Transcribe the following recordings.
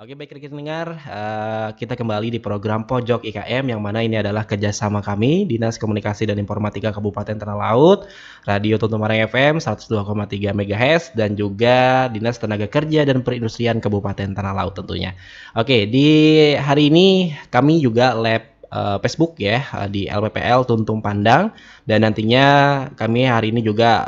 Oke, baik rekan dengar, kita kembali di program Pojok IKM yang mana ini adalah kerjasama kami Dinas Komunikasi dan Informatika Kabupaten Tanah Laut, Radio Tuntung Marang FM 102,3 MHz dan juga Dinas Tenaga Kerja dan Perindustrian Kabupaten Tanah Laut tentunya. Oke, di hari ini kami juga lab Facebook ya di LPPL Tuntung Pandang dan nantinya kami hari ini juga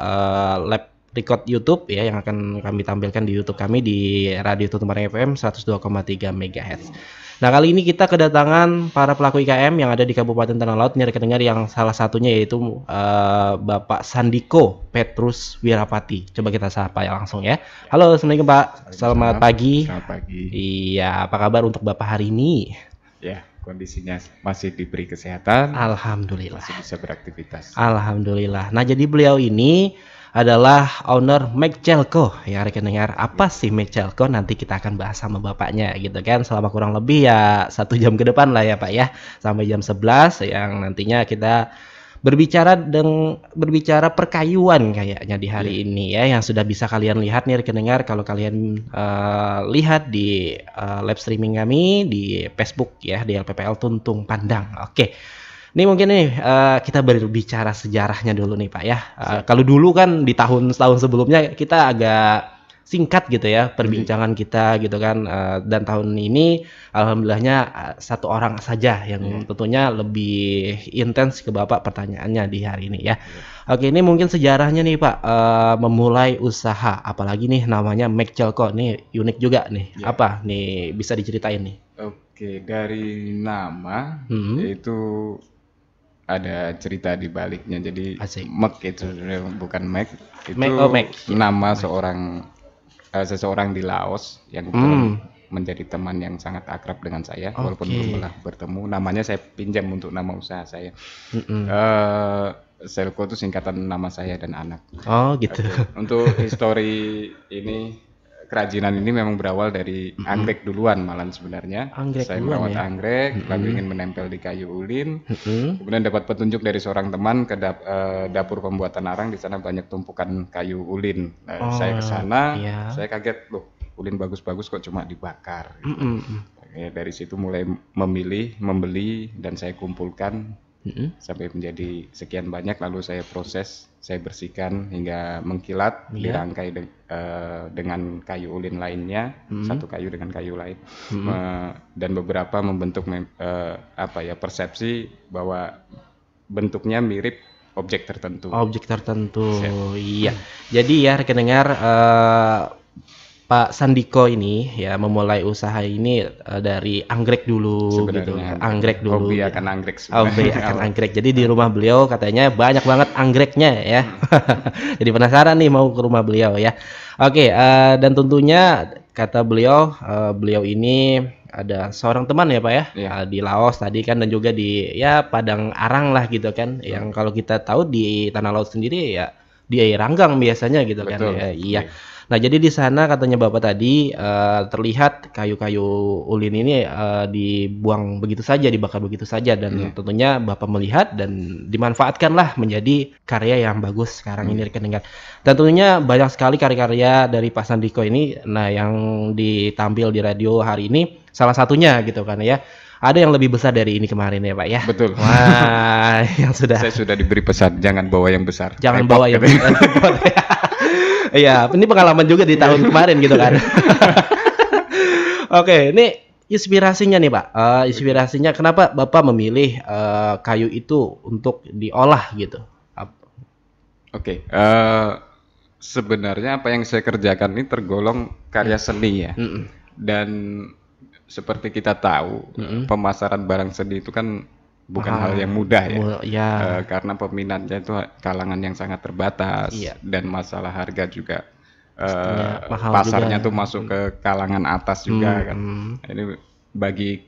lab record YouTube ya yang akan kami tampilkan di YouTube kami di Radio Tuntung Marang FM 102,3 MHz. Nah, kali ini kita kedatangan para pelaku IKM yang ada di Kabupaten Tanah Laut. Ini rekan dengar yang salah satunya yaitu Bapak Sandiko Petrus Wirapati. Coba kita sapa ya langsung ya. Halo, Assalamualaikum Pak. Selamat pagi. Selamat pagi. Iya, apa kabar untuk Bapak hari ini? Ya, kondisinya masih diberi kesehatan. Alhamdulillah. Masih bisa beraktivitas. Alhamdulillah. Nah, jadi beliau ini adalah owner Mechelco ya rekan dengar. Apa sih Mechelco? Nanti kita akan bahas sama bapaknya gitu kan selama kurang lebih ya 1 jam ke depan lah ya Pak ya, sampai jam 11 yang nantinya kita berbicara perkayuan kayaknya di hari ini ya yang sudah bisa kalian lihat nih rekan dengar kalau kalian lihat di live streaming kami di Facebook ya di LPPL Tuntung Pandang. Oke. Ini mungkin nih kita berbicara sejarahnya dulu nih Pak ya. Kalau dulu kan di tahun sebelumnya kita agak singkat gitu ya perbincangan kita gitu kan. Dan tahun ini alhamdulillahnya satu orang saja yang tentunya lebih intens ke Bapak pertanyaannya di hari ini ya. Oke, ini mungkin sejarahnya nih Pak memulai usaha apalagi nih namanya Mechelco nih unik juga nih. Apa nih bisa diceritain nih? Oke, dari nama itu ada cerita di baliknya. Jadi Mek itu bukan Mac, itu nama seseorang di Laos yang menjadi teman yang sangat akrab dengan saya walaupun belum pernah bertemu. Namanya saya pinjam untuk nama usaha saya. Selco itu singkatan nama saya dan anak. Oh gitu. Untuk histori ini kerajinan ini memang berawal dari anggrek duluan malah sebenarnya. Saya merawat anggrek, lalu ingin menempel di kayu ulin. Kemudian dapat petunjuk dari seorang teman ke dapur pembuatan arang, di sana banyak tumpukan kayu ulin. Saya ke sana, saya kaget, loh, ulin bagus-bagus kok cuma dibakar. Ya, dari situ mulai membeli dan saya kumpulkan sampai menjadi sekian banyak, lalu saya proses, saya bersihkan hingga mengkilat, dirangkai dengan kayu ulin lainnya, satu kayu dengan kayu lain, dan beberapa membentuk persepsi bahwa bentuknya mirip objek tertentu. Iya. Jadi ya rekan dengar Pak Sandiko ini ya memulai usaha ini dari anggrek dulu gitu. Anggrek dulu. Hobi akan anggrek. Hobi akan anggrek. Jadi di rumah beliau katanya banyak banget anggreknya ya. Jadi penasaran nih mau ke rumah beliau ya. Oke, dan tentunya kata beliau ini ada seorang teman ya Pak ya, di Laos tadi kan dan juga di Padang Arang lah gitu kan. Yang kalau kita tahu di Tanah Laut sendiri ya di air ranggang biasanya gitu. Betul. Kan ya. Iya. Nah, jadi di sana katanya Bapak tadi terlihat kayu-kayu ulin ini dibuang begitu saja, dibakar begitu saja dan tentunya Bapak melihat dan dimanfaatkanlah menjadi karya yang bagus sekarang ini rekan dengar. Dan tentunya banyak sekali karya-karya dari Pak Sandiko ini yang ditampil di radio hari ini salah satunya gitu kan ya. Ada yang lebih besar dari ini kemarin ya Pak ya. Betul. Wah, yang saya sudah diberi pesan jangan bawa yang besar. Jangan bawa yang besar. Iya, ini pengalaman juga di tahun kemarin gitu kan. Oke, ini inspirasinya nih Pak. Inspirasinya kenapa Bapak memilih kayu itu untuk diolah gitu? Oke, sebenarnya apa yang saya kerjakan ini tergolong karya seni ya. Dan seperti kita tahu, pemasaran barang seni itu kan bukan hal yang mudah ya. Karena peminatnya itu kalangan yang sangat terbatas dan masalah harga juga pasarnya tuh masuk ke kalangan atas juga kan. Ini bagi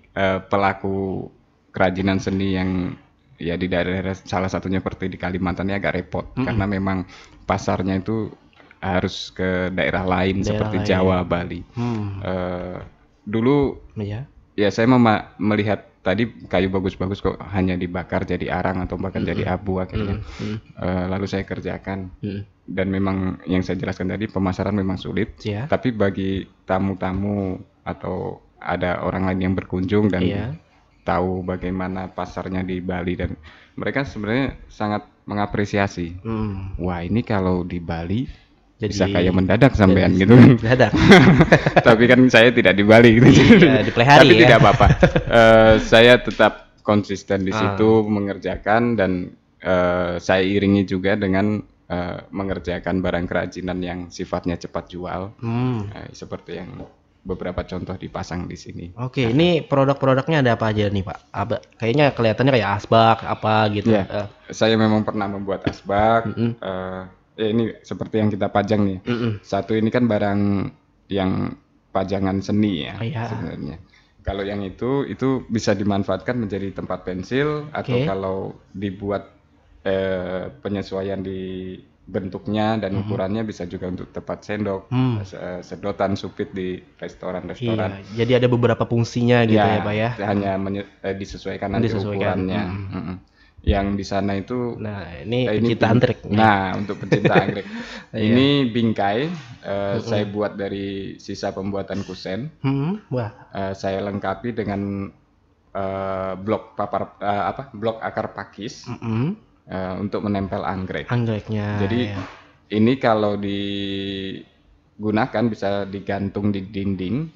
pelaku kerajinan seni yang ya di daerah salah satunya seperti di Kalimantan ya agak repot karena memang pasarnya itu harus ke daerah lain seperti Jawa, Bali. Dulu ya saya melihat tadi kayu bagus-bagus kok hanya dibakar jadi arang atau bahkan jadi abu akhirnya. Lalu saya kerjakan dan memang yang saya jelaskan tadi pemasaran memang sulit. Tapi bagi tamu-tamu atau ada orang lain yang berkunjung dan tahu bagaimana pasarnya di Bali, dan mereka sebenarnya sangat mengapresiasi. Wah, ini kalau di Bali jadi bisa kayak mendadak sampean gitu kan. Mendadak. Tapi kan saya tidak di Bali gitu. Dipelihari. Tapi tidak apa-apa. Saya tetap konsisten di situ mengerjakan, dan saya iringi juga dengan mengerjakan barang kerajinan yang sifatnya cepat jual. Seperti yang beberapa contoh dipasang di sini. Oke, ini produk-produknya ada apa aja nih Pak? Kayaknya kelihatannya kayak asbak apa gitu. Saya memang pernah membuat asbak. Ini seperti yang kita pajang nih. Satu ini kan barang yang pajangan seni ya sebenarnya. Kalau yang itu bisa dimanfaatkan menjadi tempat pensil, atau kalau dibuat penyesuaian di bentuknya dan ukurannya bisa juga untuk tempat sendok, sedotan, supit di restoran-restoran. Jadi ada beberapa fungsinya gitu ya Pak ya. Hanya disesuaikan nanti ukurannya. Yang di sana itu, ini pecinta anggrek. Nah, untuk pecinta anggrek, ini bingkai. Saya buat dari sisa pembuatan kusen. Saya lengkapi dengan blok akar pakis untuk menempel anggreknya. Jadi ini kalau digunakan bisa digantung di dinding,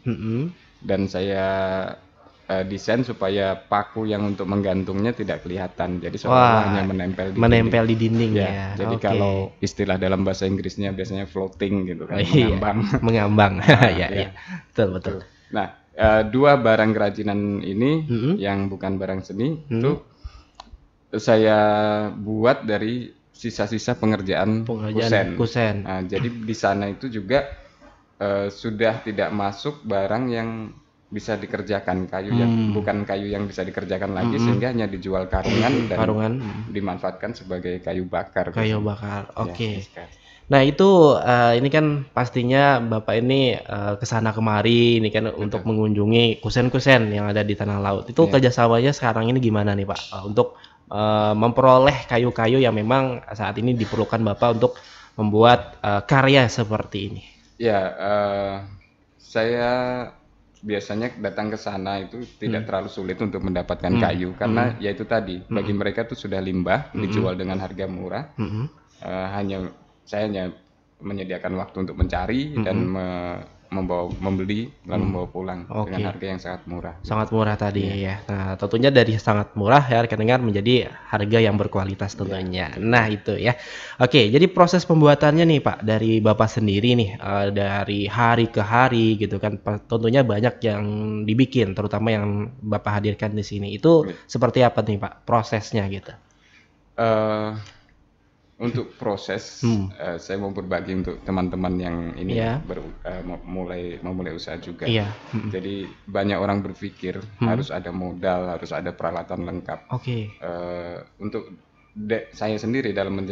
dan saya desain supaya paku yang untuk menggantungnya tidak kelihatan, jadi seolah hanya menempel di dinding ya. Jadi kalau istilah dalam bahasa Inggrisnya biasanya floating gitu kan, mengambang. Betul. Nah, dua barang kerajinan ini yang bukan barang seni itu saya buat dari sisa-sisa pengerjaan kusen. Nah, jadi di sana itu juga sudah tidak masuk barang yang bisa dikerjakan, kayu yang bukan kayu yang bisa dikerjakan lagi, sehingga hanya dijual karungan dan dimanfaatkan sebagai kayu bakar. Oke. Nah itu ini kan pastinya Bapak ini kesana kemari ini kan untuk mengunjungi kusen-kusen yang ada di Tanah Laut. Itu kerjasamanya sekarang ini gimana nih Pak untuk memperoleh kayu-kayu yang memang saat ini diperlukan Bapak untuk membuat karya seperti ini? Saya biasanya datang ke sana itu tidak terlalu sulit untuk mendapatkan kayu, karena ya itu tadi, bagi mereka itu sudah limbah, dijual dengan harga murah. Saya hanya menyediakan waktu untuk mencari dan membeli lalu membawa pulang dengan harga yang sangat murah. Sangat murah tadi ya. Nah, tentunya dari sangat murah ya rekan-rekan menjadi harga yang berkualitas tentunya. Nah, itu ya. Oke, jadi proses pembuatannya nih Pak dari Bapak sendiri nih dari hari ke hari gitu kan. Tentunya banyak yang dibikin, terutama yang Bapak hadirkan di sini. Itu seperti apa nih Pak prosesnya gitu? Untuk proses, saya mau berbagi untuk teman-teman yang ini memulai usaha juga. Jadi banyak orang berpikir harus ada modal, harus ada peralatan lengkap. Untuk saya sendiri dalam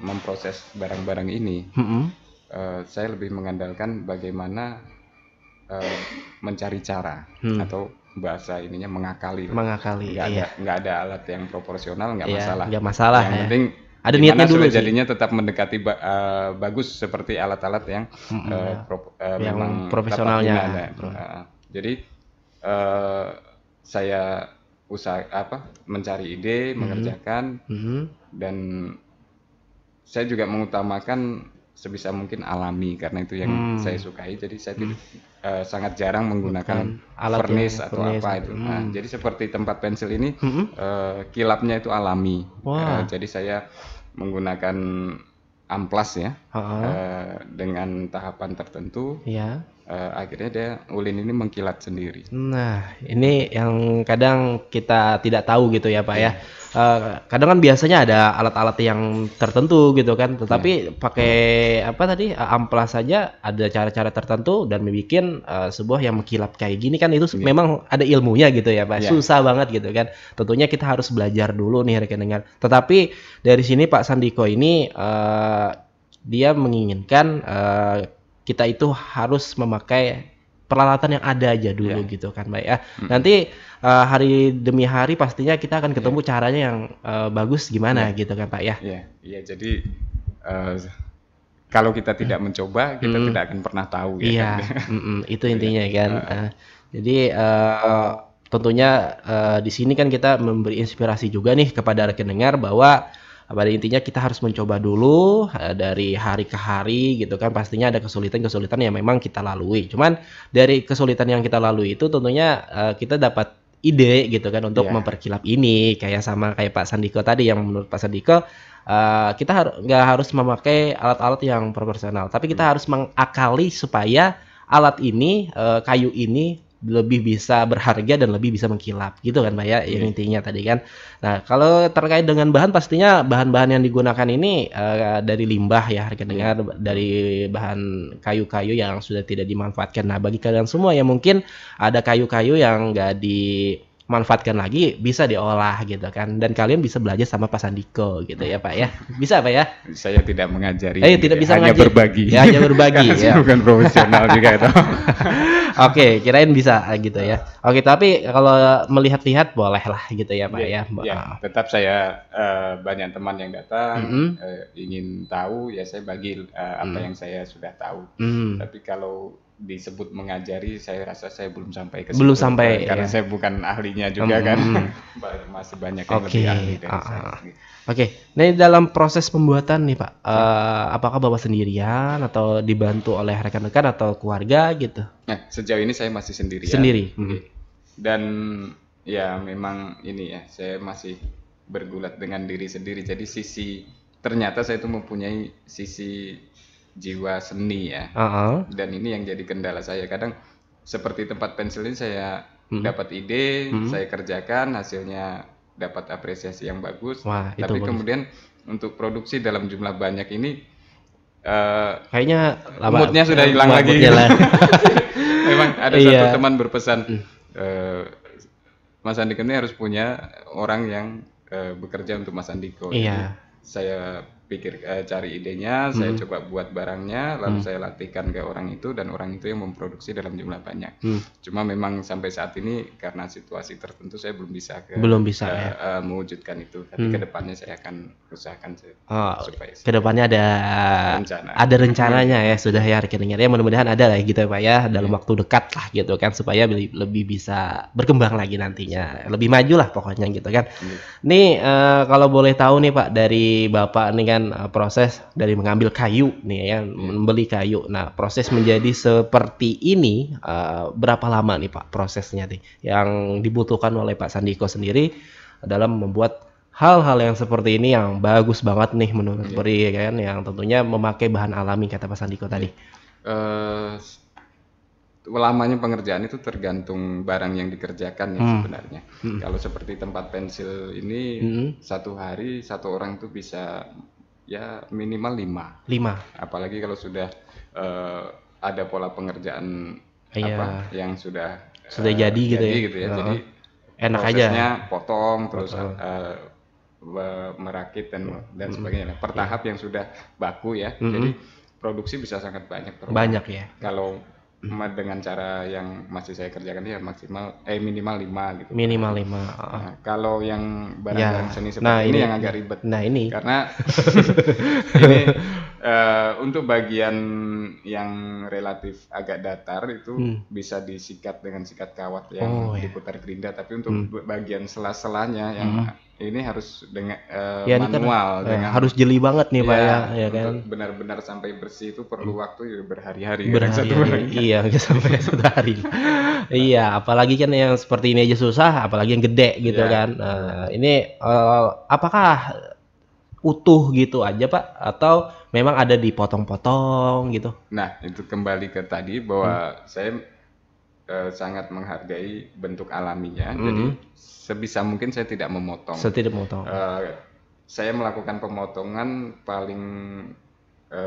memproses barang-barang ini, saya lebih mengandalkan bagaimana mencari cara atau bahasa ininya mengakali. Nggak ada alat yang proporsional, nggak masalah. Yang penting ada niatnya dulu jadinya tetap mendekati bagus seperti alat-alat yang memang profesionalnya. Jadi saya mencari ide, mengerjakan, dan saya juga mengutamakan sebisa mungkin alami, karena itu yang saya sukai. Jadi saya sangat jarang menggunakan vernis atau apa itu. Nah, jadi seperti tempat pensil ini kilapnya itu alami. Jadi saya menggunakan amplas ya, dengan tahapan tertentu. Akhirnya ulin ini mengkilat sendiri. Nah, ini yang kadang kita tidak tahu gitu ya Pak ya. Kadang kan biasanya ada alat-alat yang tertentu gitu kan, tetapi pakai amplas saja ada cara-cara tertentu dan membuat sebuah yang mengkilap kayak gini kan, itu memang ada ilmunya gitu ya Pak. Susah banget gitu kan. Tentunya kita harus belajar dulu nih rekan-rekan. Tetapi dari sini Pak Sandiko ini dia menginginkan kita itu harus memakai peralatan yang ada aja dulu gitu kan Pak ya. Nanti hari demi hari pastinya kita akan ketemu caranya yang bagus gimana gitu kan Pak ya. Jadi kalau kita tidak mencoba, kita tidak akan pernah tahu. Iya, kan? Itu intinya kan. Jadi tentunya di sini kan kita memberi inspirasi juga nih kepada rekan dengar bahwa pada intinya kita harus mencoba dulu dari hari ke hari gitu kan. Pastinya ada kesulitan-kesulitan yang memang kita lalui. Cuman dari kesulitan yang kita lalui itu tentunya kita dapat ide gitu kan untuk memperkilap ini, kayak Pak Sandiko tadi, yang menurut Pak Sandiko kita nggak harus memakai alat-alat yang proporsional, tapi kita harus mengakali supaya alat ini, kayu ini lebih bisa berharga dan lebih bisa mengkilap gitu kan Pak ya, yang intinya tadi kan. Nah kalau terkait dengan bahan, pastinya bahan-bahan yang digunakan ini dari limbah ya rekan dengar, dari bahan kayu-kayu yang sudah tidak dimanfaatkan. Nah bagi kalian semua yang mungkin ada kayu-kayu yang nggak dimanfaatkan lagi, bisa diolah gitu kan, dan kalian bisa belajar sama Pak Sandiko gitu ya Pak ya. Bisa Pak ya? Saya tidak mengajari, tidak bisa hanya berbagi. Ya, hanya berbagi ya. Bukan profesional juga itu. Oke, kirain bisa gitu ya. Oke, tapi kalau melihat-lihat boleh lah gitu ya Pak ya. Tetap saya banyak teman yang datang ingin tahu, ya saya bagi apa yang saya sudah tahu. Tapi kalau disebut mengajari, saya rasa saya belum sampai ke situ. Belum sampai karena saya bukan ahlinya juga kan. Masih banyak yang lebih ahli dari saya. Oke, nah dalam proses pembuatan nih Pak, apakah Bapak sendirian atau dibantu oleh rekan-rekan atau keluarga gitu? Nah, sejauh ini saya masih sendirian. Sendiri. Dan ya memang ini ya, saya masih bergulat dengan diri sendiri. Jadi ternyata saya itu mempunyai sisi jiwa seni ya. Dan ini yang jadi kendala saya. Kadang seperti tempat pensil ini saya dapat ide, saya kerjakan, hasilnya dapat apresiasi yang bagus. Wah, tapi bagus. Kemudian untuk produksi dalam jumlah banyak ini kayaknya moodnya sudah hilang lagi. Memang ada satu teman berpesan, Mas Andiko ini harus punya orang yang bekerja untuk Mas Andiko. Iya. Saya pikir cari idenya, saya coba buat barangnya, lalu saya latihkan ke orang itu, dan orang itu yang memproduksi dalam jumlah banyak. Cuma memang sampai saat ini karena situasi tertentu saya belum bisa mewujudkan itu. Tapi kedepannya saya akan usahakan supaya kedepannya ada rencananya ya, sudah ya rekeningnya ya, mudah-mudahan ada lah gitu ya Pak ya, dalam waktu dekat lah gitu kan, supaya lebih bisa berkembang lagi nantinya, lebih maju lah pokoknya gitu kan. Nih kalau boleh tahu nih Pak, dari Bapak nih kan, proses dari mengambil kayu nih ya, membeli kayu. Nah, proses menjadi seperti ini berapa lama nih Pak prosesnya nih yang dibutuhkan oleh Pak Sandiko sendiri dalam membuat hal-hal yang seperti ini yang bagus banget nih menurut Beri kan, yang tentunya memakai bahan alami kata Pak Sandiko tadi. Lamanya pengerjaan itu tergantung barang yang dikerjakan ya sebenarnya. Kalau seperti tempat pensil ini, satu hari satu orang itu bisa ya minimal 5. Apalagi kalau sudah ada pola pengerjaan yang sudah jadi gitu ya. Jadi enak prosesnya aja. Potong terus merakit dan sebagainya. Per tahap yang sudah baku ya. Jadi produksi bisa sangat banyak. Banyak ya. Kalau dengan cara yang masih saya kerjakan ya minimal 5 gitu. Minimal 5. Nah, kalau yang barang-barang seni seperti ini yang agak ribet. Nah ini. Karena ini untuk bagian yang relatif agak datar itu bisa disikat dengan sikat kawat yang diputar gerinda, tapi untuk bagian sela-selanya yang ini harus dengan manual, dengan harus jeli banget nih Pak ya kan. Benar-benar sampai bersih itu perlu waktu berhari-hari. Iya, sampai 1 hari. Iya, apalagi kan yang seperti ini aja susah, apalagi yang gede gitu kan. Ini apakah utuh gitu aja Pak, atau memang ada dipotong-potong gitu? Nah, itu kembali ke tadi bahwa saya sangat menghargai bentuk alaminya. Jadi sebisa mungkin saya tidak memotong. Saya melakukan pemotongan paling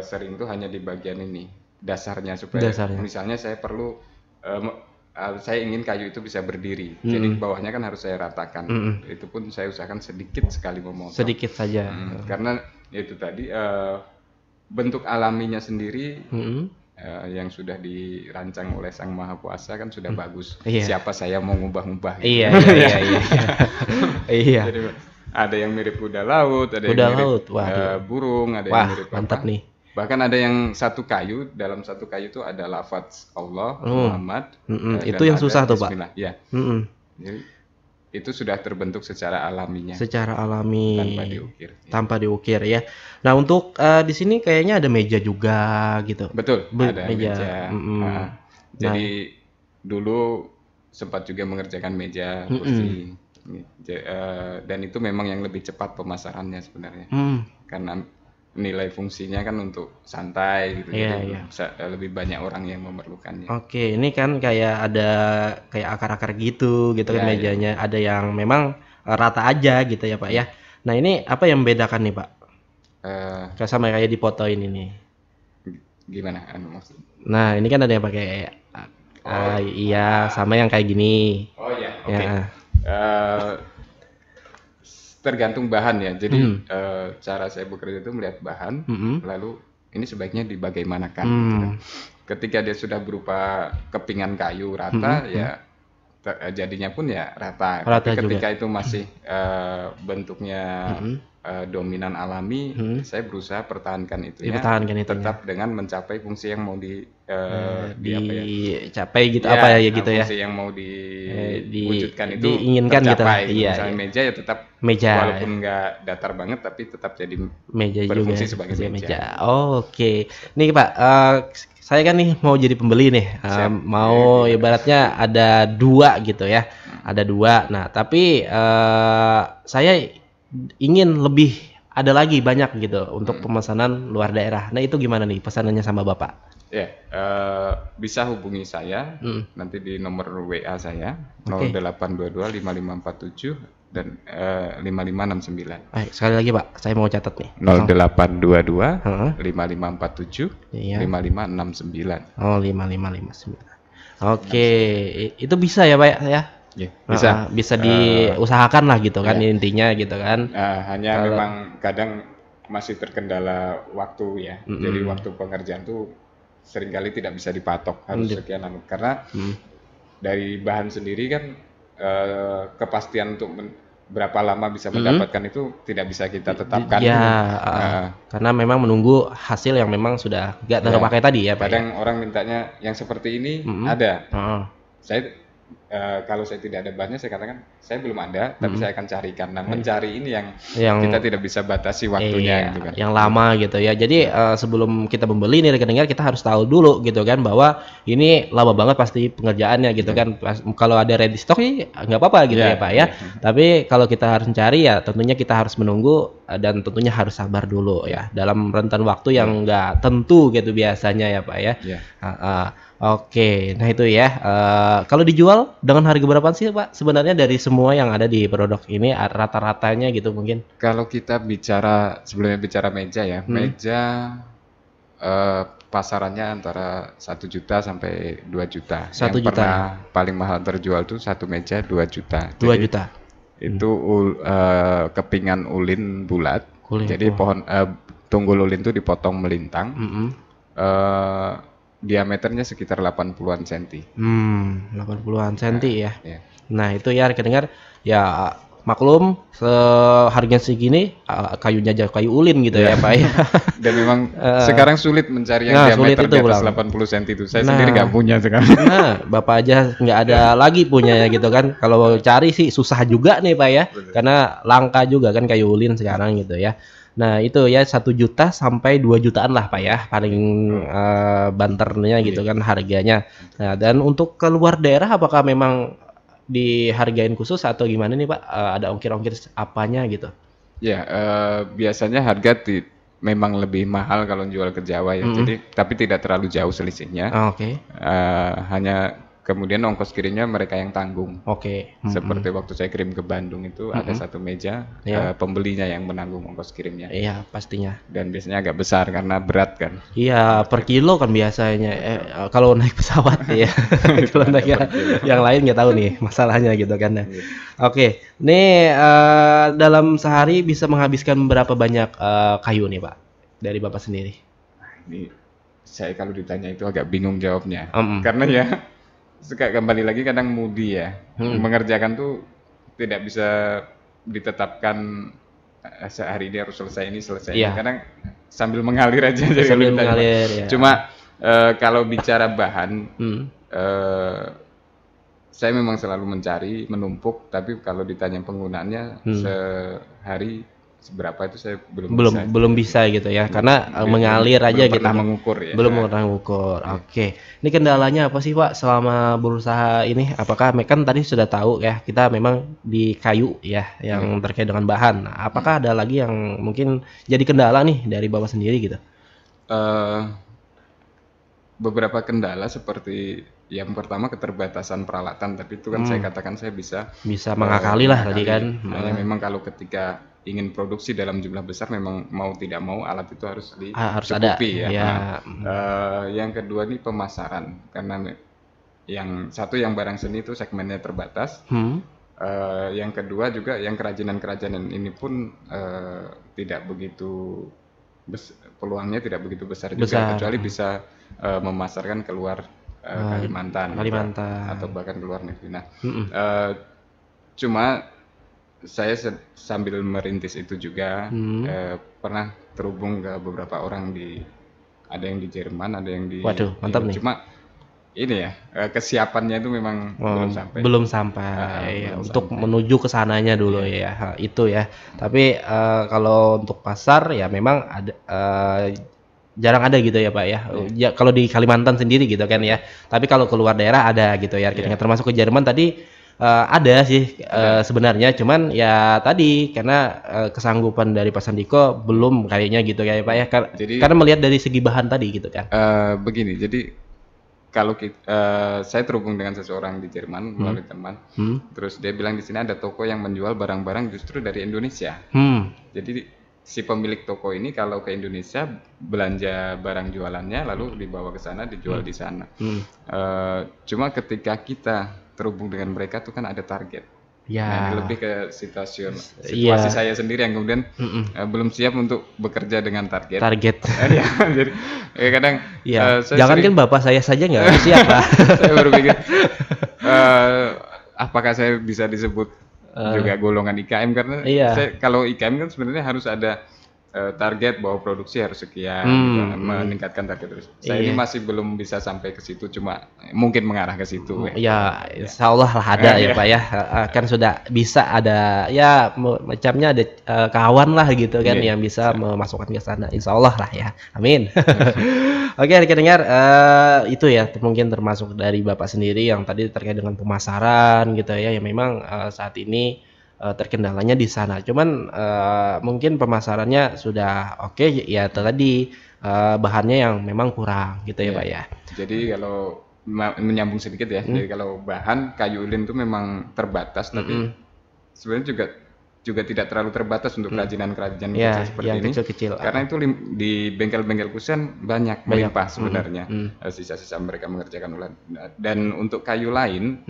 sering itu hanya di bagian ini, dasarnya, supaya misalnya saya perlu saya ingin kayu itu bisa berdiri. Jadi bawahnya kan harus saya ratakan. Itu pun saya usahakan sedikit sekali memotong. Sedikit saja. Karena itu tadi bentuk alaminya sendiri yang sudah dirancang oleh Sang Maha Kuasa kan sudah bagus. Siapa saya mau ngubah-ngubah gitu. Iya. Jadi ada yang mirip kuda laut, ada yang mirip burung, ada yang mirip mantap nih. Bahkan ada yang satu kayu, dalam satu kayu itu ada lafaz Allah, Muhammad. Itu yang susah tuh Pak. Ya. Jadi, itu sudah terbentuk secara alaminya. Secara alami. Tanpa diukir. Tanpa diukir ya. Nah untuk di sini kayaknya ada meja juga gitu. Betul. Ada meja. Jadi dulu sempat juga mengerjakan meja, kursi. Dan itu memang yang lebih cepat pemasarannya sebenarnya. Karena nilai fungsinya kan untuk santai gitu, jadi lebih banyak orang yang memerlukannya. Oke, ini kan kayak ada kayak akar-akar gitu kan mejanya. Ada yang memang rata aja gitu ya Pak ya. Nah ini apa yang membedakan nih Pak? Sama kayak di foto ini nih. Gimana maksud? Nah ini kan ada yang pakai iya sama yang kayak gini. Oh iya, oke. Tergantung bahan ya. Jadi cara saya bekerja itu melihat bahan, lalu ini sebaiknya dibagaimanakan. Gitu kan. Ketika dia sudah berupa kepingan kayu rata, ya jadinya pun ya rata. Tapi ketika itu masih bentuknya dominan alami, saya berusaha pertahankan itu ya, tetap dengan mencapai fungsi yang mau dicapai gitu apa ya gitu ya. Fungsi yang mau diwujudkan itu diinginkan tercapai. Gitu. Iya, misalnya meja ya tetap meja, walaupun nggak datar banget tapi tetap jadi meja berfungsi juga sebagai meja. Oke. Nih Pak, saya kan nih mau jadi pembeli nih, mau ibaratnya ada 2 gitu ya, ada 2. Nah tapi saya ingin lebih ada lagi banyak gitu untuk pemesanan luar daerah. Nah itu gimana nih pesanannya sama Bapak? Ya, bisa hubungi saya nanti di nomor WA saya 0822 5547 dan 5569. Sekali lagi Pak, saya mau catat nih. 0822 5547 5569. 5559. Oke, itu bisa ya Pak ya? Ya, bisa diusahakan lah gitu kan intinya gitu kan. Hanya memang kadang masih terkendala waktu ya. Jadi waktu pengerjaan tuh seringkali tidak bisa dipatok harus sekian karena dari bahan sendiri kan kepastian untuk berapa lama bisa mendapatkan itu tidak bisa kita tetapkan. Karena memang menunggu hasil yang memang sudah nggak terpakai tadi ya Pak. Kadang orang mintanya yang seperti ini ada. Saya kalau saya tidak ada bahannya, saya katakan saya belum ada, tapi saya akan carikan. Nah, mencari ini yang kita tidak bisa batasi waktunya, gitu kan. Yang lama gitu ya. Jadi sebelum kita membeli nih rekan dengar, kita harus tahu dulu gitu kan bahwa ini lama banget pasti pengerjaannya gitu kan. Kalau ada ready stock sih nggak apa-apa gitu ya Pak ya. Tapi kalau kita harus mencari ya tentunya kita harus menunggu dan tentunya harus sabar dulu ya. Dalam rentan waktu yang nggak tentu gitu biasanya ya Pak ya. Oke, nah itu ya. Kalau dijual dengan harga berapa sih Pak? Sebenarnya dari semua yang ada di produk ini rata-ratanya gitu mungkin? Kalau kita sebelumnya bicara meja ya, meja pasarannya antara 1 juta sampai 2 juta. 1 juta. Pernah paling mahal terjual tuh satu meja 2 juta. 2 juta. Itu kepingan ulin bulat. Jadi pohon tunggul ulin itu dipotong melintang. Diameternya sekitar 80-an cm. 80-an cm ya. Nah, itu ya kedengar ya maklum harganya segini kayunya aja kayu ulin gitu ya Pak ya. Dan memang sekarang sulit mencari yang diameter di atas 80 cm itu. Saya sendiri nggak punya sekarang. Nah, Bapak aja nggak ada lagi punyanya gitu kan. Kalau cari sih susah juga nih Pak ya. Karena langka juga kan kayu ulin sekarang gitu ya. Nah itu ya 1 juta sampai 2 jutaan lah Pak ya paling banternya gitu kan harganya. Nah dan untuk keluar daerah apakah memang dihargain khusus atau gimana nih Pak? Ada ongkir-ongkir apanya gitu? Ya biasanya harga memang lebih mahal kalau jual ke Jawa ya. Jadi tapi tidak terlalu jauh selisihnya. Hanya kemudian ongkos kirimnya mereka yang tanggung. Seperti waktu saya kirim ke Bandung itu ada satu meja, pembelinya yang menanggung ongkos kirimnya. Iya pastinya. Dan biasanya agak besar karena berat kan. Iya per kilo kan biasanya. Kalau naik pesawat ya. Kalau naik yang lain nggak tahu nih masalahnya gitu kan. Nih dalam sehari bisa menghabiskan berapa banyak kayu nih Pak dari Bapak sendiri? Ini saya kalau ditanya itu agak bingung jawabnya. Karena ya suka kembali lagi kadang mudi ya. Mengerjakan tuh tidak bisa ditetapkan sehari ini harus selesai ini. Kadang sambil mengalir aja. Sambil mengalir ya. Cuma kalau bicara bahan, saya memang selalu mencari, menumpuk, tapi kalau ditanya penggunaannya sehari seberapa itu saya belum bisa gitu ya, karena mengalir aja gitu. Pernah mengukur ya. Belum pernah mengukur. Oke. Ini kendalanya apa sih Pak selama berusaha ini? Apakah kan tadi sudah tahu ya kita memang di kayu ya yang terkait dengan bahan. Apakah ada lagi yang mungkin jadi kendala nih dari Bapak sendiri gitu? Beberapa kendala seperti yang pertama keterbatasan peralatan, tapi itu kan saya katakan saya bisa mengakali lah tadi kan. Hanya memang kalau ketika ingin produksi dalam jumlah besar memang mau tidak mau alat itu harus dicukupi ya. Yang kedua ini pemasaran, karena yang satu yang barang seni itu segmennya terbatas. Yang kedua juga yang kerajinan ini pun tidak begitu peluangnya tidak begitu besar juga, kecuali bisa memasarkan keluar Kalimantan atau bahkan keluar negeri. Nah, cuma saya sambil merintis itu juga pernah terhubung ke beberapa orang ada yang di Jerman, ada yang di. Waduh, mantap nih. Cuma ini ya kesiapannya itu memang belum sampai untuk menuju ke sananya dulu ya itu ya. Tapi kalau untuk pasar ya memang ada jarang ada gitu ya Pak ya. Ya kalau di Kalimantan sendiri gitu kan ya. Tapi kalau keluar daerah ada gitu ya. Termasuk ke Jerman tadi ada sih sebenarnya, cuman ya tadi karena kesanggupan dari Pak Sandiko belum kayaknya gitu ya Pak ya. Karena melihat dari segi bahan tadi gitu kan. Begini, jadi kalau saya terhubung dengan seseorang di Jerman melalui teman, terus dia bilang di sini ada toko yang menjual barang-barang justru dari Indonesia. Jadi si pemilik toko ini kalau ke Indonesia belanja barang jualannya lalu dibawa ke sana dijual di sana. Cuma ketika kita terhubung dengan mereka tuh kan ada target. Nah, lebih ke situasi saya sendiri yang kemudian belum siap untuk bekerja dengan target. Jadi kadang jangan kan bapak saya saja nggak siap Pak. Saya berpikir apakah saya bisa disebut juga golongan IKM, karena kalau IKM kan sebenarnya harus ada target bahwa produksi harus sekian, meningkatkan target terus. Saya ini masih belum bisa sampai ke situ, cuma mungkin mengarah ke situ. Ya, insya Allah lah ada ya Pak ya. Kan sudah bisa ada ya macamnya ada kawan lah gitu kan yang bisa memasukkan ke sana. Insya Allah lah ya. Amin. Oke, rekan dengar itu ya mungkin termasuk dari Bapak sendiri yang tadi terkait dengan pemasaran gitu ya. Yang memang saat ini terkendalanya di sana. Cuman mungkin pemasarannya sudah oke ya tadi bahannya yang memang kurang gitu ya Pak ya. Jadi kalau menyambung sedikit ya, jadi kalau bahan kayu ulin itu memang terbatas, tapi sebenarnya juga tidak terlalu terbatas untuk kerajinan-kerajinan kecil seperti ini. Kecil-kecil. Karena itu di bengkel-bengkel kusen banyak melimpah sebenarnya sisa-sisa mereka mengerjakan ulang. Dan untuk kayu lain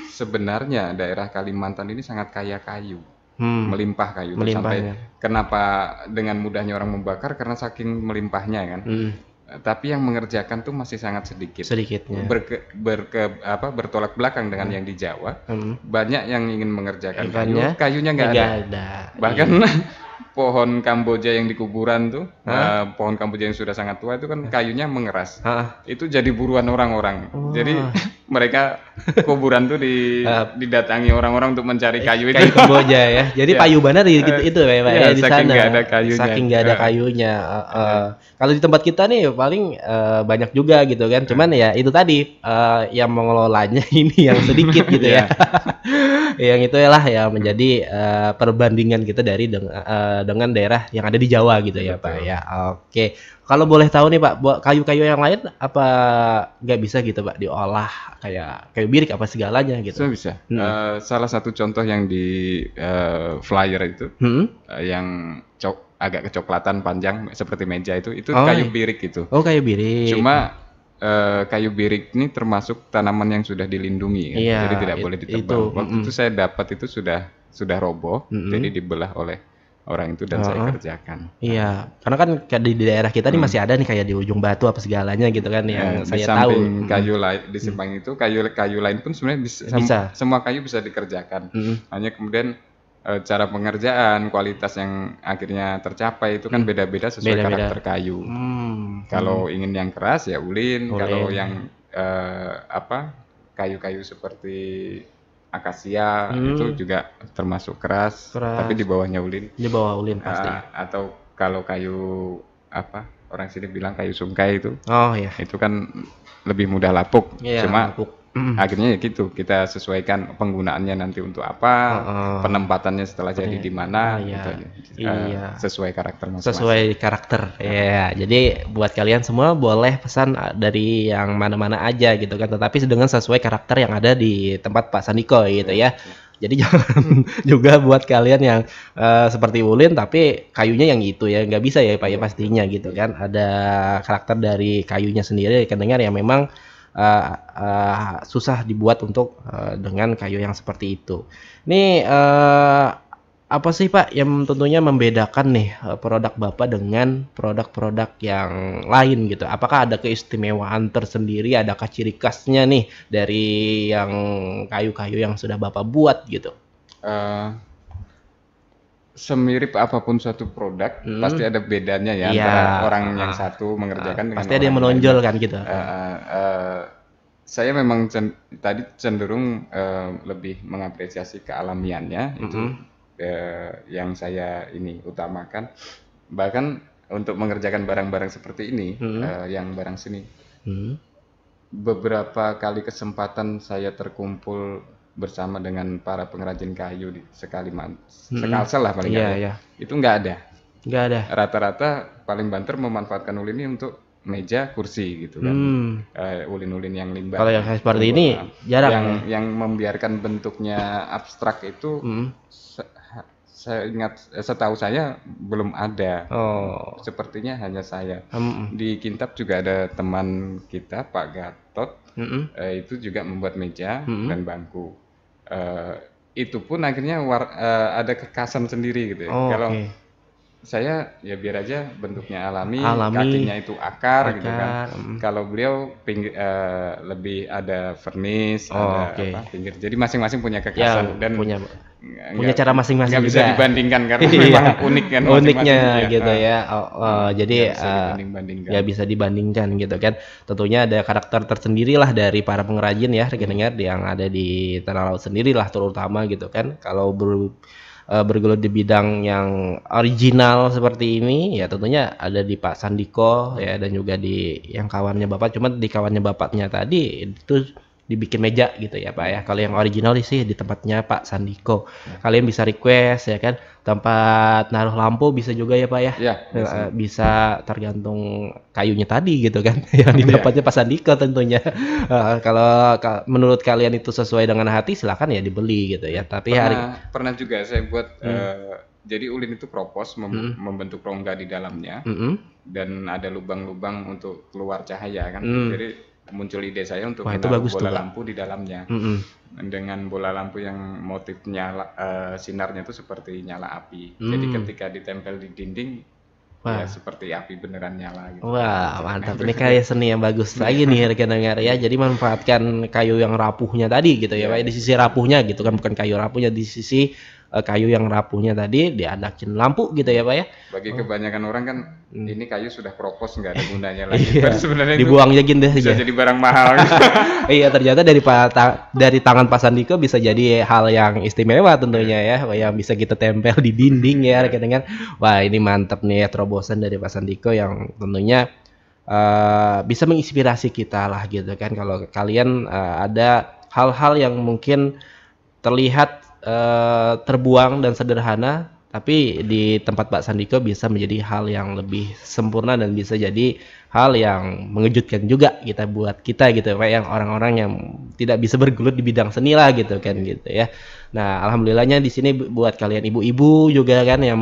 sebenarnya daerah Kalimantan ini sangat kaya kayu, melimpah kayu. Sampai kenapa dengan mudahnya orang membakar karena saking melimpahnya kan. Tapi yang mengerjakan tuh masih sangat sedikitnya. Bertolak belakang dengan yang di Jawa. Banyak yang ingin mengerjakan kayunya nggak ada. Bahkan pohon Kamboja yang di kuburan tuh, pohon Kamboja yang sudah sangat tua itu kan kayunya mengeras. Itu jadi buruan orang-orang. Jadi mereka kuburan tuh didatangi orang-orang untuk mencari kayu itu. Kayu Kamboja ya. Jadi payubannya itu ya Pak ya di sana. Saking nggak ada kayunya. Kalau di tempat kita nih paling banyak juga gitu kan. Cuman ya itu tadi yang mengelolanya ini yang sedikit gitu ya. Yang itu lah ya menjadi perbandingan kita dengan daerah yang ada di Jawa gitu ya Pak ya. Oke. Kalau boleh tahu nih Pak, kayu-kayu yang lain apa nggak bisa gitu Pak diolah kayak kayu birik apa segalanya gitu? Bisa. Salah satu contoh yang di flyer itu, yang agak kecoklatan panjang seperti meja itu kayu birik itu. Oh, kayu birik. Cuma kayu birik ini termasuk tanaman yang sudah dilindungi, jadi tidak boleh ditebang. Waktu itu saya dapat itu sudah roboh, jadi dibelah oleh orang itu dan saya kerjakan. Iya, karena kan di daerah kita nih masih ada nih kayak di ujung batu apa segalanya gitu kan yang saya tahu. Kayu lain di simpang itu kayu lain pun sebenarnya bisa. Semua kayu bisa dikerjakan. Hanya kemudian cara pengerjaan, kualitas yang akhirnya tercapai itu kan beda-beda sesuai karakter kayu. Kalau ingin yang keras ya ulin, kalau yang kayu-kayu seperti akasia itu juga termasuk keras, tapi di bawahnya ulin. Di bawah ulin pasti. Atau kalau kayu orang sini bilang kayu sungkai itu. Oh iya. Itu kan lebih mudah lapuk. Cuma lapuk. Akhirnya ya gitu, kita sesuaikan penggunaannya nanti untuk apa, penempatannya setelah jadi di mana, gitu. Sesuai karakter masing-masing. Sesuai karakter, ya. Jadi buat kalian semua boleh pesan dari yang mana-mana aja gitu kan, tetapi dengan sesuai karakter yang ada di tempat Pak Sandiko gitu ya. Jadi jangan juga buat kalian yang seperti ulin tapi kayunya yang itu ya, nggak bisa ya Pak ya pastinya gitu kan. Ada karakter dari kayunya sendiri, kedengar yang memang susah dibuat untuk dengan kayu yang seperti itu. Ini apa sih Pak yang tentunya membedakan nih produk Bapak dengan produk-produk yang lain gitu? Apakah ada keistimewaan tersendiri, adakah ciri khasnya nih dari yang kayu-kayu yang sudah Bapak buat gitu? Semirip apapun suatu produk pasti ada bedanya ya antara orang yang satu mengerjakan dengan pasti ada yang menonjol kan gitu. Saya memang tadi cenderung lebih mengapresiasi kealamiannya itu yang saya ini utamakan. Bahkan untuk mengerjakan barang-barang seperti ini yang barang seni beberapa kali kesempatan saya terkumpul bersama dengan para pengrajin kayu di Sekalsel lah paling itu nggak ada. Rata-rata paling banter memanfaatkan ulin ini untuk meja, kursi gitu kan. Ulin-ulin yang limbah. Kalau yang seperti ini jarang. Yang membiarkan bentuknya abstrak itu setahu saya belum ada. Sepertinya hanya saya. Di Kintab juga ada teman kita Pak Gatot. Itu juga membuat meja dan bangku. Itu pun akhirnya ada kekhasan sendiri gitu ya. Kalau saya ya biar aja bentuknya alami, kakinya itu akar gitu kan. Kalau beliau lebih ada vernis, ada pinggir. Jadi masing-masing punya kekhasan dan punya cara masing-masing juga. Nggak bisa dibandingkan karena memang unik kan. Uniknya gitu ya. Jadi ya bisa dibandingkan gitu kan. Tentunya ada karakter tersendiri lah dari para pengrajin ya, rekan-rekan yang ada di Tanah Laut sendiri lah terutama gitu kan. Kalau bergelut di bidang yang original seperti ini ya tentunya ada di Pak Sandiko ya dan juga di yang kawannya Bapak. Cuma di kawannya Bapaknya tadi itu dibikin meja gitu ya Pak ya. Kalau yang original sih di tempatnya Pak Sandiko. Kalian bisa request ya kan, tempat naruh lampu bisa juga ya Pak ya. Bisa tergantung kayunya tadi gitu kan yang di tempatnya Pak Sandiko tentunya. Kalau menurut kalian itu sesuai dengan hati silakan ya dibeli gitu ya. Tapi pernah juga saya buat jadi ulin itu kropos membentuk rongga di dalamnya dan ada lubang-lubang untuk keluar cahaya kan. Jadi muncul ide saya untuk menaruh bola lampu di dalamnya dengan bola lampu yang motifnya sinarnya itu seperti nyala api. Jadi ketika ditempel di dinding ya seperti api beneran nyala gitu. Wah mantap, ini karya seni yang bagus lagi nih rekan-rekan ya. Jadi manfaatkan kayu yang rapuhnya tadi gitu ya Pak, di sisi rapuhnya gitu kan, bukan kayu rapuhnya, di sisi kayu yang rapuhnya tadi diadakin lampu gitu ya Pak ya. Bagi kebanyakan orang kan ini kayu sudah kropos nggak ada gunanya lagi. Sebenarnya dibuang aja gitu bisa jadi barang mahal. Iya ternyata dari tangan Pak Sandiko bisa jadi hal yang istimewa tentunya ya, yang bisa kita tempel di dinding ya rekan-rekan. Wah ini mantap nih ya terobosan dari Pak Sandiko yang tentunya bisa menginspirasi kita lah gitu kan. Kalau kalian ada hal-hal yang mungkin terlihat terbuang dan sederhana, tapi di tempat Pak Sandiko bisa menjadi hal yang lebih sempurna dan bisa jadi hal yang mengejutkan juga kita buat kita gitu Pak, yang orang-orang yang tidak bisa bergelut di bidang seni lah gitu kan gitu ya. Nah alhamdulillahnya di sini buat kalian ibu-ibu juga kan yang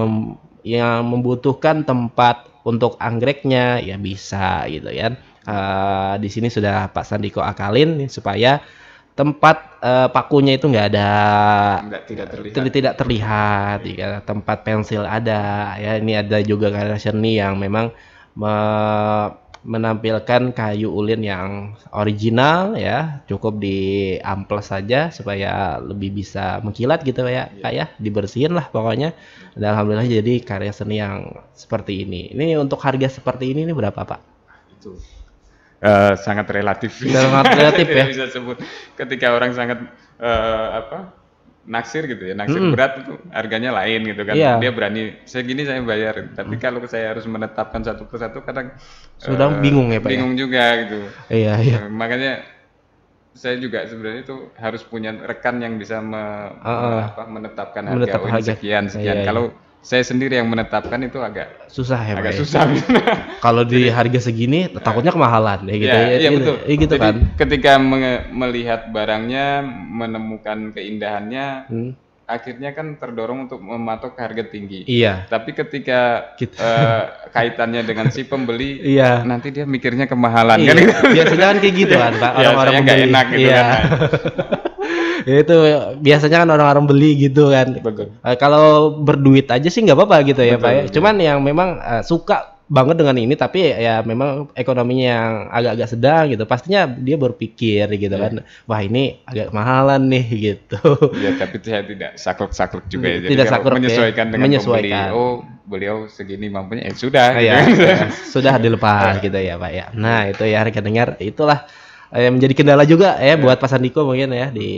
membutuhkan tempat untuk anggreknya ya bisa gitu ya. Di sini sudah Pak Sandiko akalin supaya tempat pakunya itu tidak terlihat ya, tempat pensil ada ya. Ini ada juga karya seni yang memang menampilkan kayu ulin yang original ya, cukup di amplas saja supaya lebih bisa mengkilat gitu ya Pak ya, dibersihin lah pokoknya. Dan alhamdulillah jadi karya seni yang seperti ini. Ini untuk harga seperti ini berapa Pak? Itu sangat relatif. Sangat relatif ya. Bisa sebut ketika orang sangat naksir gitu ya, naksir berat itu harganya lain gitu kan. Dia berani segini saya bayar, tapi kalau saya harus menetapkan satu persatu kadang sudah bingung ya Pak. Bingung juga gitu. Iya. Makanya saya juga sebenarnya itu harus punya rekan yang bisa menetapkan harga sekian. Kalau saya sendiri yang menetapkan itu agak susah ya Pak. Agak susah. Kalau di harga segini takutnya kemahalan ya gitu. Iya betul. Gitu jadi, kan. Ketika melihat barangnya, menemukan keindahannya, akhirnya kan terdorong untuk mematok harga tinggi. Iya. Tapi ketika kaitannya dengan si pembeli, nanti dia mikirnya kemahalan kan. Biasanya kan kayak gitu kan Pak. Orang-orang nggak enak gitu kan. Itu biasanya kan orang-orang beli gitu kan. Kalau berduit aja sih nggak apa-apa gitu ya Pak ya. Cuman yang memang suka banget dengan ini tapi ya memang ekonominya yang agak-agak sedang gitu, pastinya dia berpikir gitu kan, wah ini agak mahalan nih gitu. Ya tapi saya tidak saklek-saklek juga ya. Tidak saklek, menyesuaikan dengan pembeli. Oh beliau segini mampunya, sudah. Sudah dilepas gitu ya Pak ya. Nah itu ya harga dengar, itulah menjadi kendala juga ya buat Pak Sandiko mungkin ya di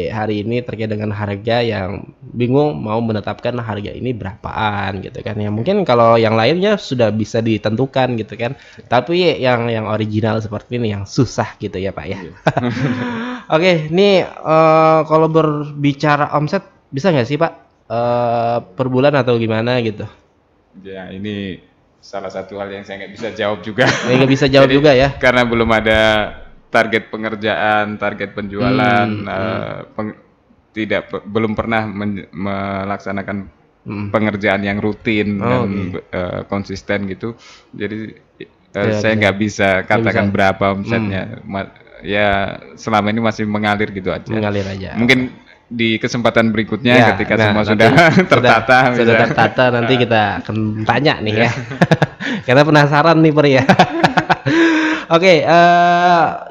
hari ini terkait dengan harga yang bingung mau menetapkan harga ini berapaan gitu kan ya. Mungkin kalau yang lainnya sudah bisa ditentukan gitu kan, tapi yang original seperti ini yang susah gitu ya Pak ya. Oke, ini kalau berbicara omset bisa nggak sih Pak per bulan atau gimana gitu? Ya ini salah satu hal yang saya nggak bisa jawab juga. Nggak bisa jawab juga ya? Karena belum ada target pengerjaan, target penjualan, belum pernah melaksanakan pengerjaan yang rutin dan konsisten gitu. Jadi saya nggak bisa katakan berapa omsetnya. Ya selama ini masih mengalir gitu aja. Mengalir aja. Mungkin di kesempatan berikutnya ketika semua sudah tertata, nanti kita akan tanya nih ya. Karena penasaran nih Per ya. Oke,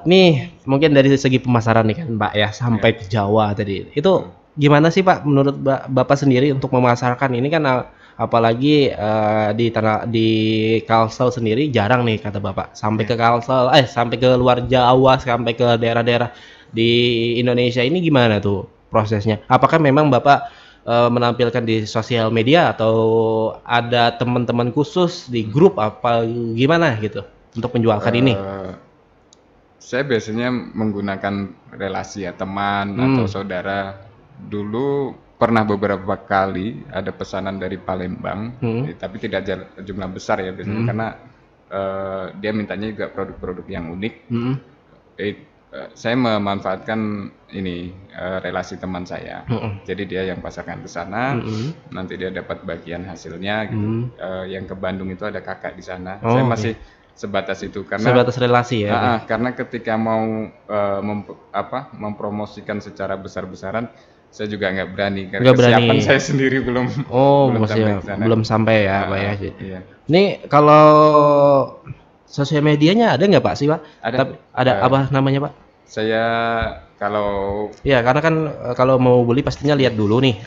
nih mungkin dari segi pemasaran nih kan Pak ya, sampai ke Jawa tadi. Itu gimana sih Pak menurut Bapak sendiri untuk memasarkan ini kan, apalagi di Kalsel sendiri jarang nih kata Bapak sampai ke Kalsel, sampai ke luar Jawa, sampai ke daerah-daerah di Indonesia ini gimana tuh prosesnya? Apakah memang Bapak menampilkan di sosial media atau ada teman-teman khusus di grup apa gimana gitu untuk menjualkan ini? Saya biasanya menggunakan relasi ya, teman atau saudara. Dulu pernah beberapa kali ada pesanan dari Palembang, tapi tidak jumlah besar ya biasanya, karena dia mintanya juga produk-produk yang unik. Saya memanfaatkan ini relasi teman saya, jadi dia yang pasarkan ke sana, nanti dia dapat bagian hasilnya gitu. Yang ke Bandung itu ada kakak di sana, saya masih sebatas itu karena sebatas relasi ya. Karena ketika mau mempromosikan secara besar-besaran, saya juga nggak berani karena kesiapan saya sendiri belum sampai ya Pak ya. Ini kalau sosial medianya ada nggak Pak sih Pak? Ada apa namanya Pak? Saya kalau karena kan kalau mau beli pastinya lihat dulu nih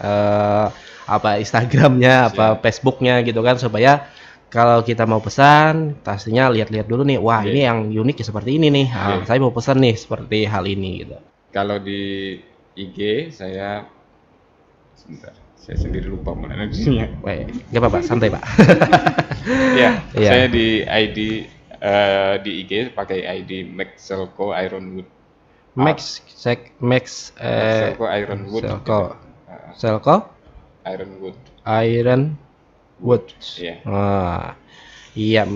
apa Instagramnya, apa Facebooknya gitu kan, supaya kalau kita mau pesan pastinya lihat-lihat dulu nih, wah ini yang unik ya seperti ini nih, saya mau pesan nih seperti hal ini gitu. Kalau di IG saya sendiri lupa mana namanya. Nggak apa-apa, santai Pak. Saya di ID di IG pakai ID Maxelco Ironwood. Maxelco Ironwood. Selco Ironwood. Iya.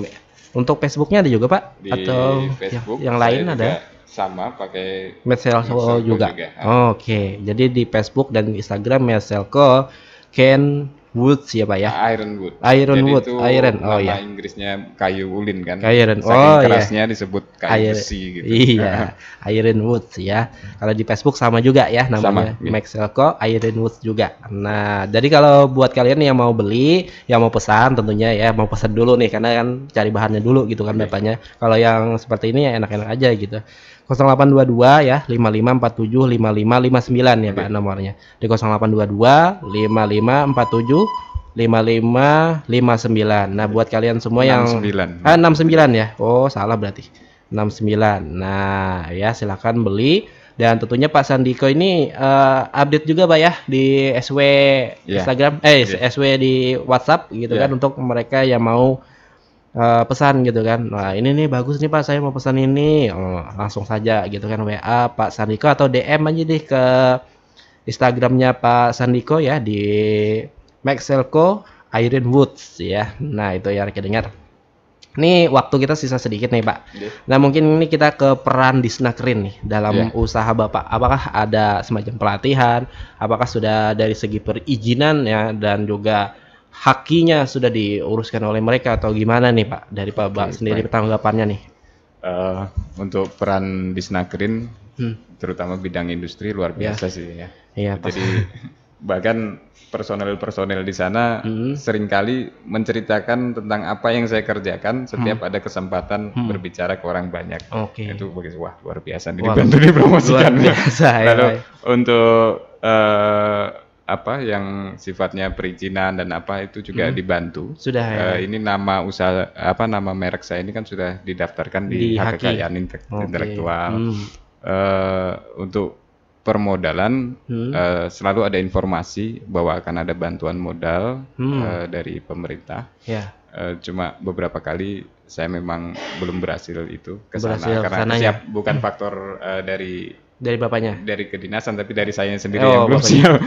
Untuk Facebooknya ada juga Pak? Di atau Facebook yang lain ada? Sama pakai Maxelco juga. Oke. Jadi di Facebook dan Instagram Maxelco Ken wood siapa ya? Ironwood. Ironwood. Jadi itu iron. Oh nama ya. Inggrisnya kayu ulin kan. Iron. Saking Oh kerasnya ya. disebut kayu besi gitu. Iya. Ironwood ya. Kalau di Facebook sama juga ya namanya. Sama, Max Elko Ironwood juga. Nah, jadi kalau buat kalian yang mau beli, yang mau pesan tentunya ya, mau pesan dulu nih karena kan cari bahannya dulu gitu kan bapaknya. Kalau yang seperti ini ya enak-enak aja gitu. 0822 ya 5547 5559 ya Pak nomornya. Di 0822 5547 5559. Nah, buat kalian semua 69. yang 69 ya. Oh, salah berarti. 69. Nah, ya silakan beli dan tentunya Pak Sandiko ini update juga Pak ya di SW Instagram SW di WhatsApp gitu kan untuk mereka yang mau pesan gitu kan. Nah, ini nih bagus nih Pak, saya mau pesan ini. Langsung saja gitu kan WA Pak Sandiko atau DM aja deh ke Instagramnya Pak Sandiko ya di Maxelco Ironwoods ya. Nah, itu ya kita dengar. Ini waktu kita sisa sedikit nih Pak. Nah, mungkin ini kita ke peran Disnakerin nih dalam usaha Bapak. Apakah ada semacam pelatihan? Apakah sudah dari segi perizinan ya dan juga hakinya sudah diuruskan oleh mereka atau gimana nih Pak dari Pak sendiri tanggapannya nih? Untuk peran Disnakerin terutama bidang industri luar biasa sih ya. Iya, jadi bahkan personel di sana seringkali menceritakan tentang apa yang saya kerjakan setiap ada kesempatan berbicara ke orang banyak. Itu wah luar biasa dibantu dipromosikan. Luar biasa, Lalu untuk apa yang sifatnya perizinan dan apa itu juga dibantu. Sudah ya. Ini nama usaha nama merek saya ini kan sudah didaftarkan di hak kekayaan intelektual. Untuk permodalan selalu ada informasi bahwa akan ada bantuan modal dari pemerintah. Cuma beberapa kali saya memang belum berhasil itu ke sana karena bukan faktor dari bapaknya, dari kedinasan, tapi dari saya sendiri yang belum siap.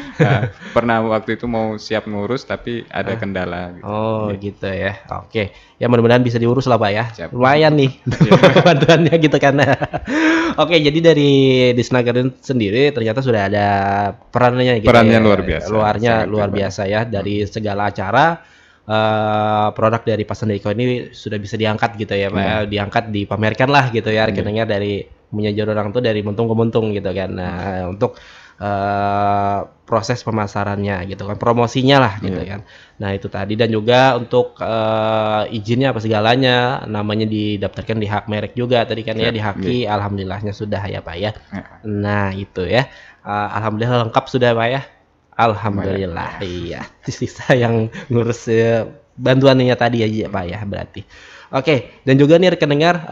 Pernah waktu itu mau siap ngurus tapi ada kendala gitu. Gitu ya. Oke, ya mudah-mudahan bisa diurus lah Pak ya. Lumayan nih bantuannya gitu kan. Oke, jadi dari Disnakerin sendiri ternyata sudah ada perannya gitu. Perannya luar biasa. Luar biasa ya, dari segala acara produk dari Pak Sandiko ini sudah bisa diangkat gitu ya Pak ya. Diangkat, dipamerkan lah gitu ya rekeningnya dari menyajar orang tuh dari muntung ke muntung gitu kan. Nah, untuk proses pemasarannya gitu kan, promosinya lah gitu kan. Nah, itu tadi dan juga untuk izinnya apa segalanya namanya didaftarkan di hak merek juga tadi kan ya di haki. Alhamdulillahnya sudah ya Pak ya. Nah, itu ya. Alhamdulillah lengkap sudah Pak ya. Alhamdulillah. Iya. Sisa yang ngurus bantuannya tadi aja Pak ya berarti. Oke, dan juga nih rekan dengar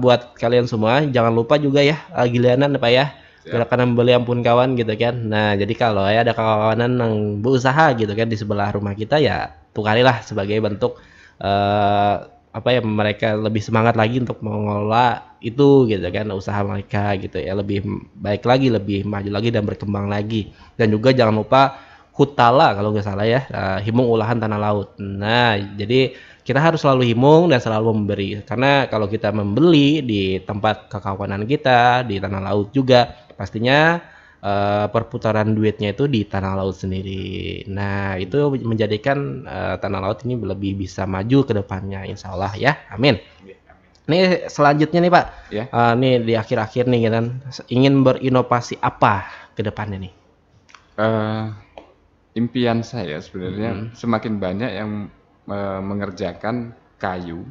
buat kalian semua jangan lupa juga ya gilianan Pak ya. Gerakan beli ampun kawan gitu kan. Nah, jadi kalau ya ada kawanan yang berusaha gitu kan di sebelah rumah kita ya tukarilah sebagai bentuk mereka lebih semangat lagi untuk mengelola itu gitu kan usaha mereka gitu ya, lebih baik lagi, lebih maju lagi dan berkembang lagi. Dan juga jangan lupa hutala kalau nggak salah ya, himung olahan tanah laut. Nah, jadi kita harus selalu himung dan selalu memberi, karena kalau kita membeli di tempat kekawanan kita di tanah laut juga pastinya perputaran duitnya itu di tanah laut sendiri. Nah, itu menjadikan tanah laut ini lebih bisa maju ke depannya insya Allah ya, amin. Nih selanjutnya nih Pak, nih di akhir-akhir nih kan ingin berinovasi apa ke depannya nih? Impian saya sebenarnya semakin banyak yang mengerjakan kayu,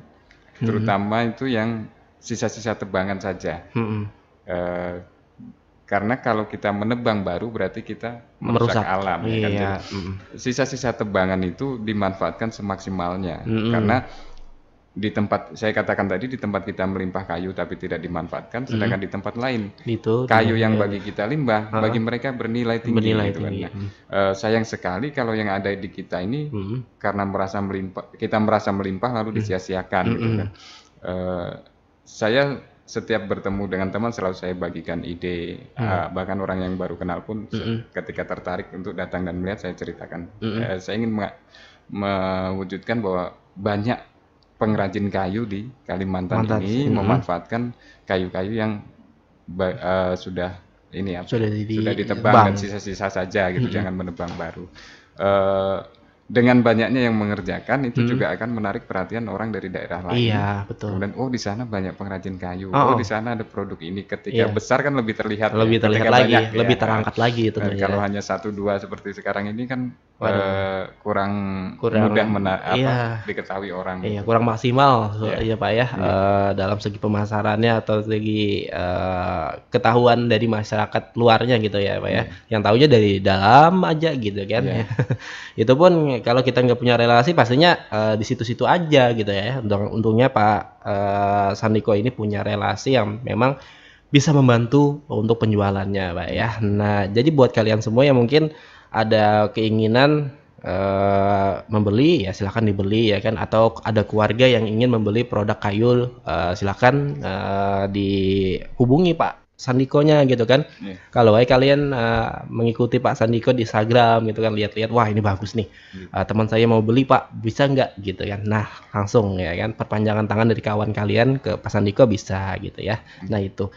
terutama itu yang sisa-sisa tebangan saja. Karena kalau kita menebang baru berarti kita merusak alam. Kan? Sisa-sisa tebangan itu dimanfaatkan semaksimalnya. Karena di tempat saya katakan tadi, di tempat kita melimpah kayu tapi tidak dimanfaatkan, sedangkan di tempat lain kayu yang bagi kita limbah, bagi mereka bernilai tinggi. Gitu kan. Sayang sekali kalau yang ada di kita ini karena kita merasa melimpah lalu disia-siakan. Gitu kan. Saya setiap bertemu dengan teman selalu saya bagikan ide, bahkan orang yang baru kenal pun ketika tertarik untuk datang dan melihat saya ceritakan. Saya ingin mewujudkan bahwa banyak pengrajin kayu di Kalimantan ini memanfaatkan kayu-kayu yang sudah ditebang dan sisa-sisa saja gitu, jangan menebang baru. dengan banyaknya yang mengerjakan itu juga akan menarik perhatian orang dari daerah lain. Iya, betul. Kemudian di sana banyak pengrajin kayu. Di sana ada produk ini. Ketika besar kan lebih terlihat. Lebih terlihat lagi, banyak, lebih terangkat lagi itu. Kalau hanya 1-2 seperti sekarang ini kan kurang mudah diketahui orang. Iya, kurang maksimal ya Pak ya. Dalam segi pemasarannya atau segi ketahuan dari masyarakat luarnya gitu ya Pak ya. Yang tahunya dari dalam aja gitu kan ya. Itu pun kalau kita nggak punya relasi pastinya di situ-situ aja gitu ya. Untungnya Pak Sandiko ini punya relasi yang memang bisa membantu untuk penjualannya Pak ya. Nah jadi buat kalian semua yang mungkin ada keinginan membeli ya silakan dibeli ya kan, atau ada keluarga yang ingin membeli produk kayu silakan dihubungi Pak Sandikonya gitu kan. Kalau kalian mengikuti Pak Sandiko di Instagram gitu kan, lihat-lihat wah ini bagus nih, teman saya mau beli Pak, bisa nggak gitu kan. Nah langsung ya kan, perpanjangan tangan dari kawan kalian ke Pak Sandiko bisa gitu ya. Nah itu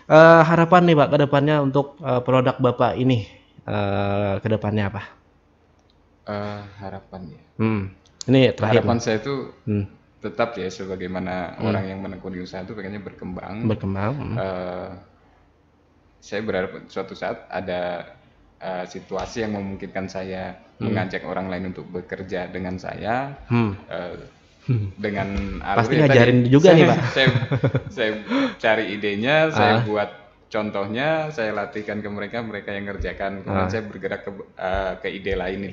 harapan nih Pak ke depannya untuk produk Bapak ini ke depannya apa? Harapannya ini terakhir harapan saya itu tetap ya sebagaimana orang yang menekuni usaha itu pengennya berkembang. Saya berharap suatu saat ada situasi yang memungkinkan saya mengajak orang lain untuk bekerja dengan saya. Dengan pasti ngajarin juga nih Pak. Saya cari idenya, saya buat contohnya, saya latihkan ke mereka yang ngerjakan. Kemudian saya bergerak ke ide lain.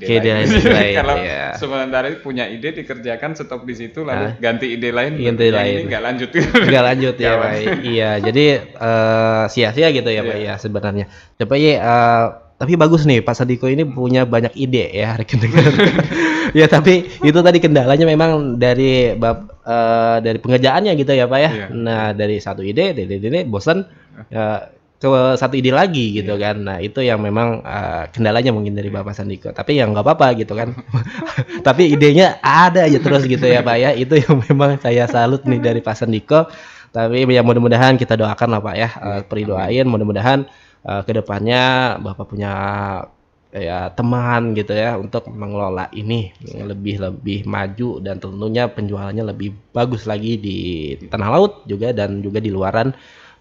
Kalau sementara punya ide dikerjakan, stop di situ, lalu ganti ide lain. Ini nggak lanjut. Nggak lanjut ya Pak. Iya, jadi sia-sia gitu ya Pak ya sebenarnya. Tapi bagus nih Pak Sandiko ini punya banyak ide ya rekan-rekan. Ya tapi itu tadi kendalanya memang dari pengerjaannya gitu ya Pak ya. Nah dari satu ide bosan ke satu ide lagi gitu kan. Nah itu yang memang kendalanya mungkin dari Bapak Sandiko. Tapi yang nggak apa-apa gitu kan. Tapi idenya ada aja terus gitu ya Pak ya. Itu yang memang saya salut nih dari Pak Sandiko. Tapi ya mudah-mudahan kita doakan lah Pak ya. Doain mudah-mudahan kedepannya Bapak punya teman gitu ya untuk mengelola ini lebih maju dan tentunya penjualannya lebih bagus lagi di tanah laut juga dan juga di luaran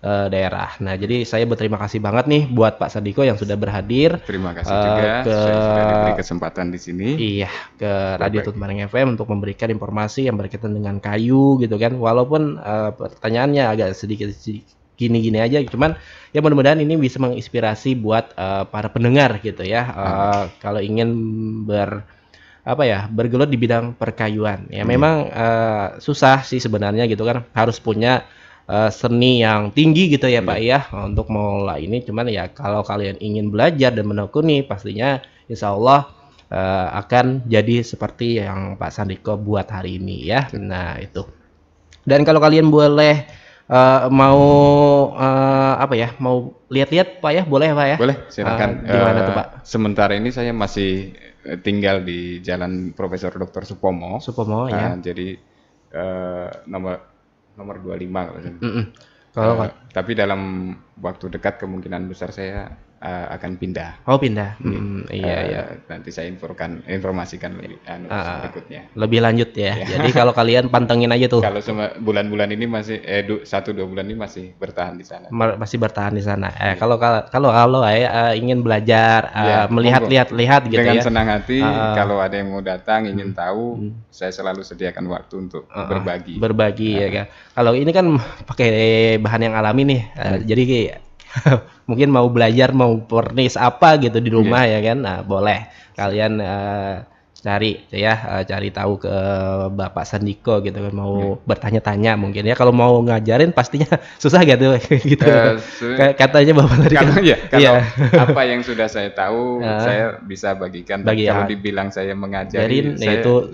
daerah. Nah jadi saya berterima kasih banget nih buat Pak Sandiko yang sudah berhadir. Terima kasih juga saya sudah diberi kesempatan di sini. Iya, ke Radio Tutmareng FM untuk memberikan informasi yang berkaitan dengan kayu gitu kan. Walaupun pertanyaannya agak sedikit gini-gini aja, cuman ya mudah-mudahan ini bisa menginspirasi buat para pendengar gitu ya. Kalau ingin bergelut di bidang perkayuan ya memang susah sih sebenarnya gitu kan, harus punya seni yang tinggi gitu ya Pak ya untuk mengelola ini. Cuman ya kalau kalian ingin belajar dan menekuni pastinya insya Allah akan jadi seperti yang Pak Sandiko buat hari ini ya. Nah itu, dan kalau kalian boleh mau lihat-lihat Pak ya, boleh Pak ya? Boleh, silakan. Di mana tuh Pak? Sementara ini saya masih tinggal di Jalan Profesor Dr. Supomo. Ya. Jadi nomor 25 kalau tapi dalam waktu dekat kemungkinan besar saya akan pindah. Oh pindah. Iya. Nanti saya informasikan lebih berikutnya. Lebih lanjut ya. Jadi kalau kalian pantengin aja tuh. Kalau bulan-bulan ini masih 1-2 bulan ini masih bertahan di sana. Masih bertahan di sana. Kalau ingin belajar, melihat-lihat gitu dengan ya. Senang hati. Kalau ada yang mau datang ingin tahu, saya selalu sediakan waktu untuk berbagi. Ya kan. Kalau ini kan pakai bahan yang alami nih. Jadi mungkin mau belajar, mau pernis apa gitu di rumah ya kan. Nah, boleh kalian cari tahu ke Bapak Sandiko gitu kan, mau bertanya-tanya mungkin ya. Kalau mau ngajarin pastinya susah gitu gitu. Katanya Bapak tadi kalau apa yang sudah saya tahu saya bisa bagikan. Kalau dibilang saya mengajarin,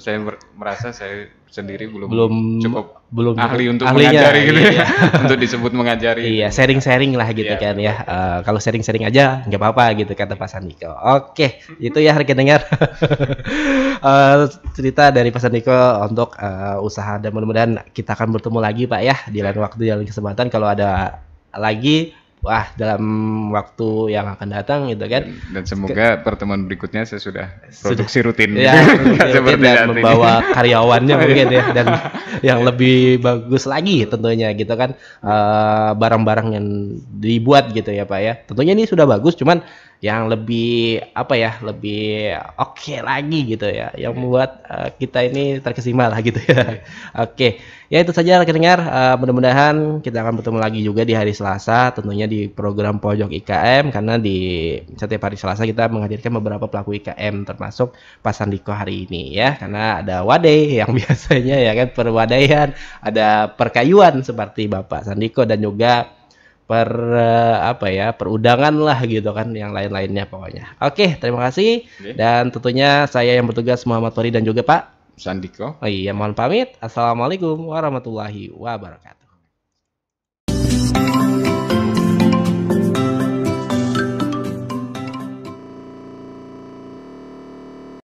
saya merasa saya sendiri belum cukup ahli untuk mengajari gitu ya. Untuk disebut mengajari. Iya, sharing-sharing lah gitu kan ya. Kalau sharing-sharing aja nggak apa-apa gitu kata Pak Sandiko. Oke, itu ya rekan dengar. Cerita dari Pak Sandiko untuk usaha, dan mudah-mudahan kita akan bertemu lagi Pak ya di lain waktu, di lain kesempatan. Kalau ada lagi wah dalam waktu yang akan datang gitu kan. Dan semoga pertemuan berikutnya saya sudah produksi rutin ya, rutin dan membawa karyawannya mungkin ya, dan yang lebih bagus lagi tentunya gitu kan, barang-barang yang dibuat gitu ya Pak ya. Tentunya ini sudah bagus, cuman yang lebih apa ya, lebih oke lagi gitu ya, yang membuat kita ini terkesima lah gitu ya. Oke, ya itu saja pendengar, mudah-mudahan kita akan bertemu lagi juga di hari Selasa tentunya di program Pojok IKM, karena di setiap hari Selasa kita menghadirkan beberapa pelaku IKM termasuk Pak Sandiko hari ini ya, karena ada wadai yang biasanya ya kan, perwadaian, ada perkayuan seperti Bapak Sandiko, dan juga perudangan lah gitu kan, yang lain-lainnya pokoknya. Oke, terima kasih. Dan tentunya saya yang bertugas Muhammad Fahri dan juga Pak Sandiko. Oh iya, mohon pamit. Assalamualaikum warahmatullahi wabarakatuh.